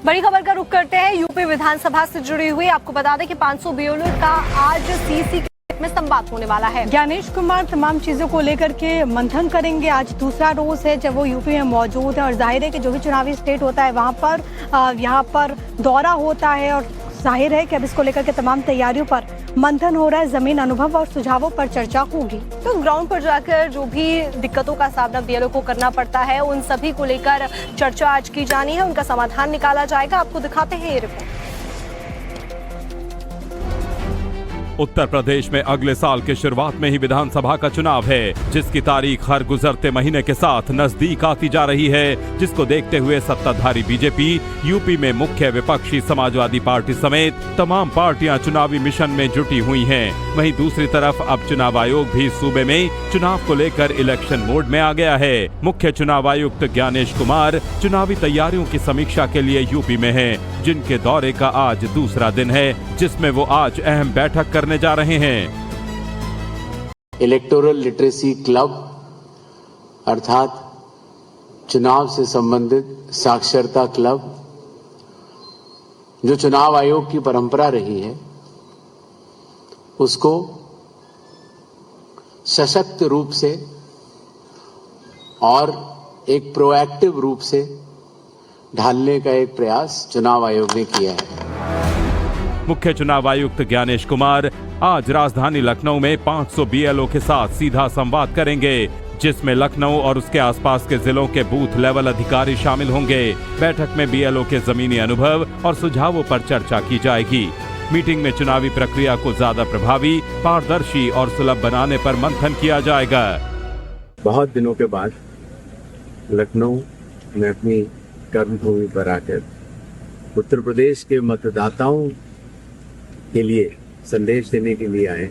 बड़ी खबर का रुख करते हैं यूपी विधानसभा से जुड़ी हुई। आपको बता दें कि 500 बीएलओ का आज सीसी में संवाद होने वाला है। ज्ञानेश कुमार तमाम चीजों को लेकर के मंथन करेंगे। आज दूसरा रोज है जब वो यूपी में मौजूद है और जाहिर है कि जो भी चुनावी स्टेट होता है वहां पर यहाँ पर दौरा होता है और जाहिर है कि अब इसको लेकर के तमाम तैयारियों पर मंथन हो रहा है। जमीन अनुभव और सुझावों पर चर्चा होगी। तो ग्राउंड पर जाकर जो भी दिक्कतों का सामना बीएलओ को करना पड़ता है उन सभी को लेकर चर्चा आज की जानी है, उनका समाधान निकाला जाएगा। आपको दिखाते हैं ये रिपोर्ट। उत्तर प्रदेश में अगले साल के शुरुआत में ही विधानसभा का चुनाव है, जिसकी तारीख हर गुजरते महीने के साथ नजदीक आती जा रही है, जिसको देखते हुए सत्ताधारी बीजेपी, यूपी में मुख्य विपक्षी समाजवादी पार्टी समेत तमाम पार्टियां चुनावी मिशन में जुटी हुई हैं। वहीं दूसरी तरफ अब चुनाव आयोग भी सूबे में चुनाव को लेकर इलेक्शन मोड में आ गया है। मुख्य चुनाव आयुक्त ज्ञानेश कुमार चुनावी तैयारियों की समीक्षा के लिए यूपी में हैं, जिनके दौरे का आज दूसरा दिन है, जिसमें वो आज अहम बैठक करने जा रहे हैं। इलेक्टोरल लिटरेसी क्लब अर्थात चुनाव से संबंधित साक्षरता क्लब, जो चुनाव आयोग की परंपरा रही है, उसको सशक्त रूप से और एक प्रोएक्टिव रूप से ढालने का एक प्रयास चुनाव आयोग ने किया है। मुख्य चुनाव आयुक्त ज्ञानेश कुमार आज राजधानी लखनऊ में 500 बीएलओ के साथ सीधा संवाद करेंगे, जिसमें लखनऊ और उसके आसपास के जिलों के बूथ लेवल अधिकारी शामिल होंगे। बैठक में बीएलओ के जमीनी अनुभव और सुझावों पर चर्चा की जाएगी। मीटिंग में चुनावी प्रक्रिया को ज्यादा प्रभावी, पारदर्शी और सुलभ बनाने पर मंथन किया जाएगा। बहुत दिनों के बाद लखनऊ में अपनी कर्मभूमि पर आकर उत्तर प्रदेश के मतदाताओं के लिए संदेश देने के लिए आए।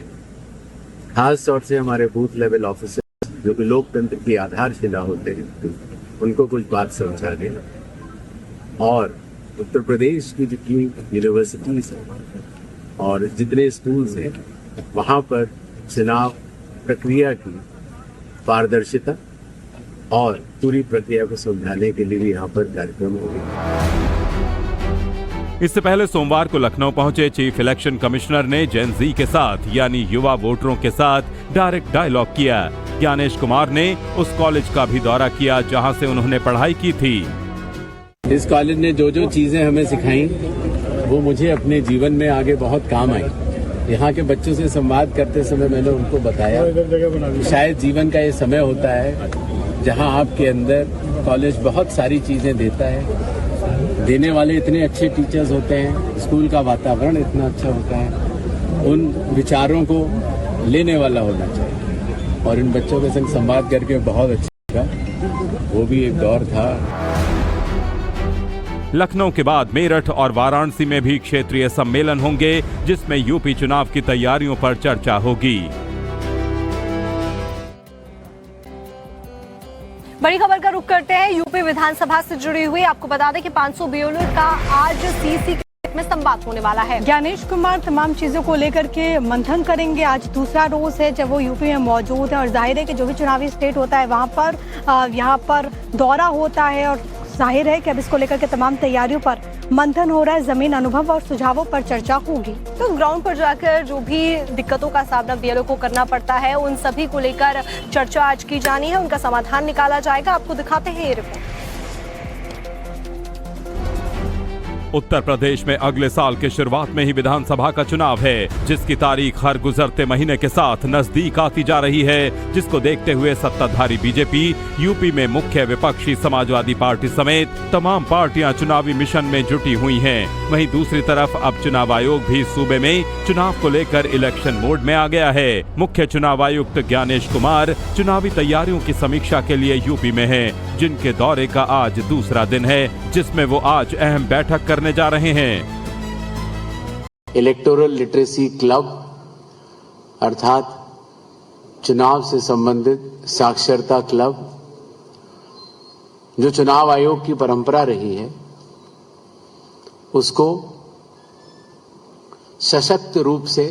खास तौर से हमारे बूथ लेवल ऑफिसर, जो कि लोकतंत्र की आधारशिला होते हैं, उनको कुछ बात समझाने और उत्तर प्रदेश की जितनी यूनिवर्सिटीज हैं और जितने स्कूल्स हैं, वहाँ पर चुनाव प्रक्रिया की पारदर्शिता और पूरी प्रक्रिया को समझाने के लिए भी यहाँ पर कार्यक्रम होंगे। इससे पहले सोमवार को लखनऊ पहुंचे चीफ इलेक्शन कमिश्नर ने जेन जी के साथ यानी युवा वोटरों के साथ डायरेक्ट डायलॉग किया। ज्ञानेश कुमार ने उस कॉलेज का भी दौरा किया जहां से उन्होंने पढ़ाई की थी। इस कॉलेज ने जो जो चीजें हमें सिखाई वो मुझे अपने जीवन में आगे बहुत काम आई। यहाँ के बच्चों से संवाद करते समय मैंने उनको बताया कि शायद जीवन का ये समय होता है जहाँ आपके अंदर कॉलेज बहुत सारी चीजें देता है, देने वाले इतने अच्छे टीचर्स होते हैं, स्कूल का वातावरण इतना अच्छा होता है, उन विचारों को लेने वाला होना चाहिए। और इन बच्चों के संग संवाद करके बहुत अच्छा लगा। वो भी एक दौर था। लखनऊ के बाद मेरठ और वाराणसी में भी क्षेत्रीय सम्मेलन होंगे, जिसमें यूपी चुनाव की तैयारियों पर चर्चा होगी। बड़ी खबर का रुख करते हैं यूपी विधानसभा से जुड़ी हुई। आपको बता दें कि 500 बीएलओ का आज सीसी में संवाद होने वाला है। ज्ञानेश कुमार तमाम चीजों को लेकर के मंथन करेंगे। आज दूसरा रोज है जब वो यूपी में मौजूद है और जाहिर है कि जो भी चुनावी स्टेट होता है वहां पर यहाँ पर दौरा होता है और जाहिर है कि अब इसको लेकर के तमाम तैयारियों पर मंथन हो रहा है। जमीन अनुभव और सुझावों पर चर्चा होगी। तो ग्राउंड पर जाकर जो भी दिक्कतों का सामना बीएलओ को करना पड़ता है उन सभी को लेकर चर्चा आज की जानी है, उनका समाधान निकाला जाएगा। आपको दिखाते हैं ये रिपोर्ट। उत्तर प्रदेश में अगले साल के शुरुआत में ही विधानसभा का चुनाव है, जिसकी तारीख हर गुजरते महीने के साथ नजदीक आती जा रही है, जिसको देखते हुए सत्ताधारी बीजेपी, यूपी में मुख्य विपक्षी समाजवादी पार्टी समेत तमाम पार्टियां चुनावी मिशन में जुटी हुई हैं। वहीं दूसरी तरफ अब चुनाव आयोग भी सूबे में चुनाव को लेकर इलेक्शन मोड में आ गया है। मुख्य चुनाव आयुक्त ज्ञानेश कुमार चुनावी तैयारियों की समीक्षा के लिए यूपी में हैं, जिनके दौरे का आज दूसरा दिन है, जिसमें वो आज अहम बैठक करने जा रहे हैं। इलेक्टोरल लिटरेसी क्लब अर्थात चुनाव से संबंधित साक्षरता क्लब, जो चुनाव आयोग की परंपरा रही है, उसको सशक्त रूप से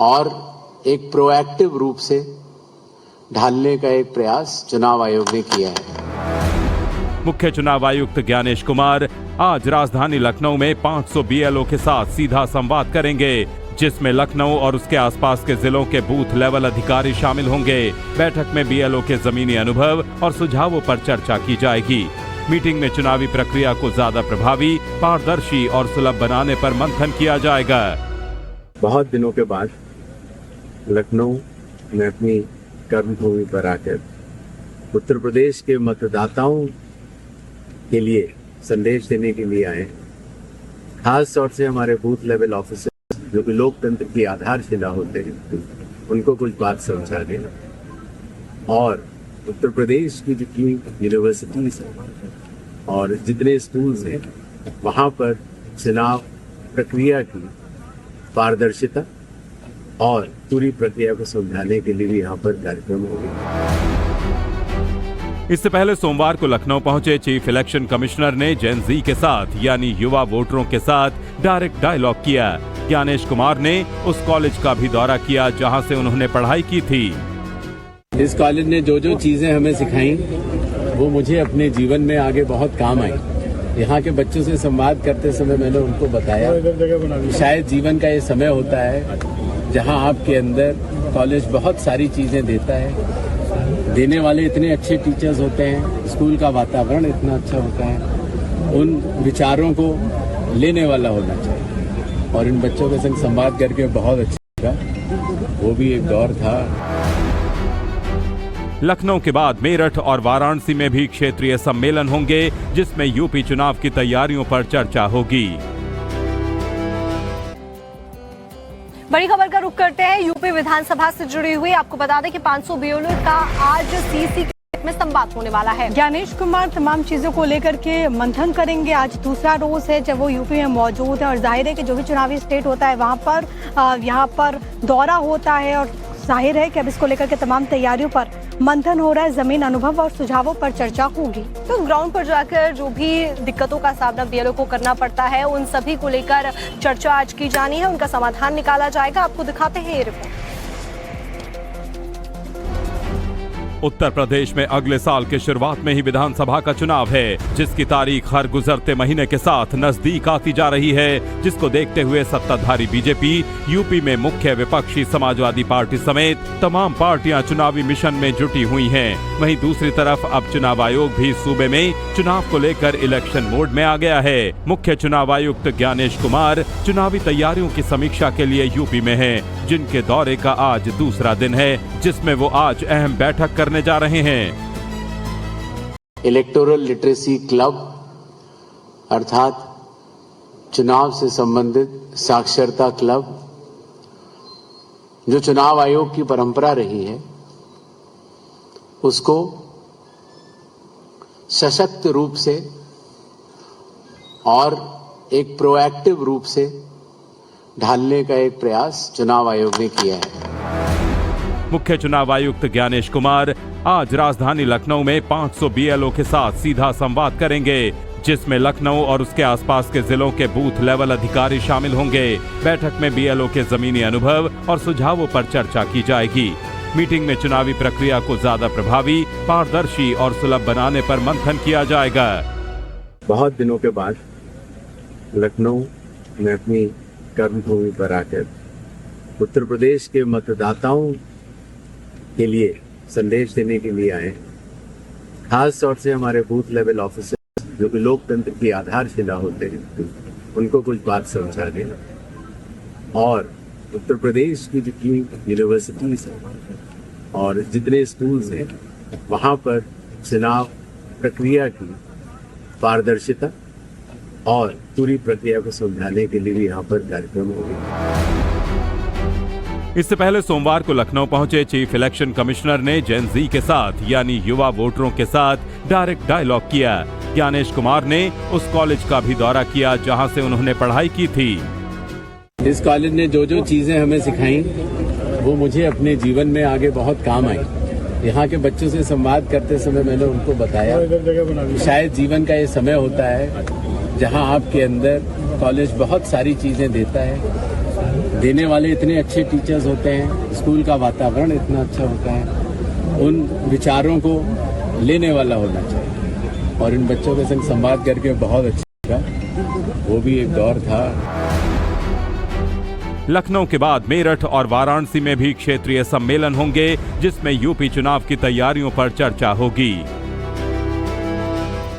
और एक प्रोएक्टिव रूप से ढालने का एक प्रयास चुनाव आयोग ने किया है। मुख्य चुनाव आयुक्त ज्ञानेश कुमार आज राजधानी लखनऊ में 500 बीएलओ के साथ सीधा संवाद करेंगे, जिसमें लखनऊ और उसके आसपास के जिलों के बूथ लेवल अधिकारी शामिल होंगे। बैठक में बीएलओ के जमीनी अनुभव और सुझावों पर चर्चा की जाएगी। मीटिंग में चुनावी प्रक्रिया को ज्यादा प्रभावी, पारदर्शी और सुलभ बनाने पर मंथन किया जाएगा। बहुत दिनों के बाद लखनऊ में अपनी कर्मभूमि पर आकर उत्तर प्रदेश के मतदाताओं के लिए संदेश देने के लिए आए। खास तौर से हमारे बूथ लेवल ऑफिसर जो कि लोकतंत्र की आधारशिला होते हैं, उनको कुछ बात समझा देना और उत्तर प्रदेश की जितनी यूनिवर्सिटीज हैं और जितने स्कूल्स हैं वहाँ पर चुनाव प्रक्रिया की पारदर्शिता और पूरी प्रक्रिया को समझाने के लिए भी यहाँ पर कार्यक्रम होंगे। इससे पहले सोमवार को लखनऊ पहुंचे चीफ इलेक्शन कमिश्नर ने जेन जी के साथ यानी युवा वोटरों के साथ डायरेक्ट डायलॉग किया। ज्ञानेश कुमार ने उस कॉलेज का भी दौरा किया जहां से उन्होंने पढ़ाई की थी। इस कॉलेज ने जो जो चीजें हमें सिखाई वो मुझे अपने जीवन में आगे बहुत काम आई। यहाँ के बच्चों से संवाद करते समय मैंने उनको बताया कि शायद जीवन का ये समय होता है जहाँ आपके अंदर कॉलेज बहुत सारी चीजें देता है, देने वाले इतने अच्छे टीचर्स होते हैं, स्कूल का वातावरण इतना अच्छा होता है, उन विचारों को लेने वाला होना चाहिए। और इन बच्चों के संग संवाद करके बहुत अच्छा लगा। वो भी एक दौर था। लखनऊ के बाद मेरठ और वाराणसी में भी क्षेत्रीय सम्मेलन होंगे, जिसमें यूपी चुनाव की तैयारियों पर चर्चा होगी। बड़ी खबर का रुख करते हैं यूपी विधानसभा से जुड़ी हुई। आपको बता दें कि 500 बीएलओ का आज सीसी में संवाद होने वाला है। ज्ञानेश कुमार तमाम चीजों को लेकर के मंथन करेंगे। आज दूसरा रोज है जब वो यूपी में मौजूद है और जाहिर है कि जो भी चुनावी स्टेट होता है वहाँ पर यहाँ पर दौरा होता है और जाहिर है कि अब इसको लेकर के तमाम तैयारियों पर मंथन हो रहा है। जमीन अनुभव और सुझावों पर चर्चा होगी। तो ग्राउंड पर जाकर जो भी दिक्कतों का सामना बीएलओ को करना पड़ता है, उन सभी को लेकर चर्चा आज की जानी है, उनका समाधान निकाला जाएगा। आपको दिखाते हैं ये रिपोर्ट। उत्तर प्रदेश में अगले साल के शुरुआत में ही विधानसभा का चुनाव है, जिसकी तारीख हर गुजरते महीने के साथ नजदीक आती जा रही है, जिसको देखते हुए सत्ताधारी बीजेपी, यूपी में मुख्य विपक्षी समाजवादी पार्टी समेत तमाम पार्टियां चुनावी मिशन में जुटी हुई हैं। वहीं दूसरी तरफ अब चुनाव आयोग भी सूबे में चुनाव को लेकर इलेक्शन मोड में आ गया है। मुख्य चुनाव आयुक्त ज्ञानेश कुमार चुनावी तैयारियों की समीक्षा के लिए यूपी में हैं, जिनके दौरे का आज दूसरा दिन है, जिसमें वो आज अहम बैठक करने जा रहे हैं। इलेक्टोरल लिटरेसी क्लब अर्थात चुनाव से संबंधित साक्षरता क्लब, जो चुनाव आयोग की परंपरा रही है, उसको सशक्त रूप से और एक प्रोएक्टिव रूप से ढालने का एक प्रयास चुनाव आयोग ने किया है। मुख्य चुनाव आयुक्त ज्ञानेश कुमार आज राजधानी लखनऊ में 500 बीएलओ के साथ सीधा संवाद करेंगे, जिसमें लखनऊ और उसके आसपास के जिलों के बूथ लेवल अधिकारी शामिल होंगे। बैठक में बीएलओ के जमीनी अनुभव और सुझावों पर चर्चा की जाएगी। मीटिंग में चुनावी प्रक्रिया को ज्यादा प्रभावी, पारदर्शी और सुलभ बनाने पर मंथन किया जाएगा। बहुत दिनों के बाद लखनऊ में अपनी कर्मभूमि पर आकर उत्तर प्रदेश के मतदाताओं के लिए संदेश देने के लिए आए। खास तौर से हमारे बूथ लेवल ऑफिसर जो कि लोकतंत्र की आधारशिला होते हैं, उनको कुछ बात समझा देना और उत्तर प्रदेश की जितनी यूनिवर्सिटीज हैं और जितने स्कूल्स हैं वहाँ पर चुनाव प्रक्रिया की पारदर्शिता और पूरी प्रक्रिया को समझाने के लिए भी यहाँ पर कार्यक्रम होंगे। इससे पहले सोमवार को लखनऊ पहुंचे चीफ इलेक्शन कमिश्नर ने जेन जी के साथ यानी युवा वोटरों के साथ डायरेक्ट डायलॉग किया। ज्ञानेश कुमार ने उस कॉलेज का भी दौरा किया जहां से उन्होंने पढ़ाई की थी। इस कॉलेज ने जो जो चीजें हमें सिखाई वो मुझे अपने जीवन में आगे बहुत काम आई। यहाँ के बच्चों से संवाद करते समय मैंने उनको बताया कि शायद जीवन का ये समय होता है जहाँ आपके अंदर कॉलेज बहुत सारी चीजें देता है, देने वाले इतने अच्छे टीचर्स होते हैं, स्कूल का वातावरण इतना अच्छा होता है, उन विचारों को लेने वाला होना चाहिए। और इन बच्चों के संग संवाद करके बहुत अच्छा लगा। वो भी एक दौर था। लखनऊ के बाद मेरठ और वाराणसी में भी क्षेत्रीय सम्मेलन होंगे, जिसमें यूपी चुनाव की तैयारियों पर चर्चा होगी।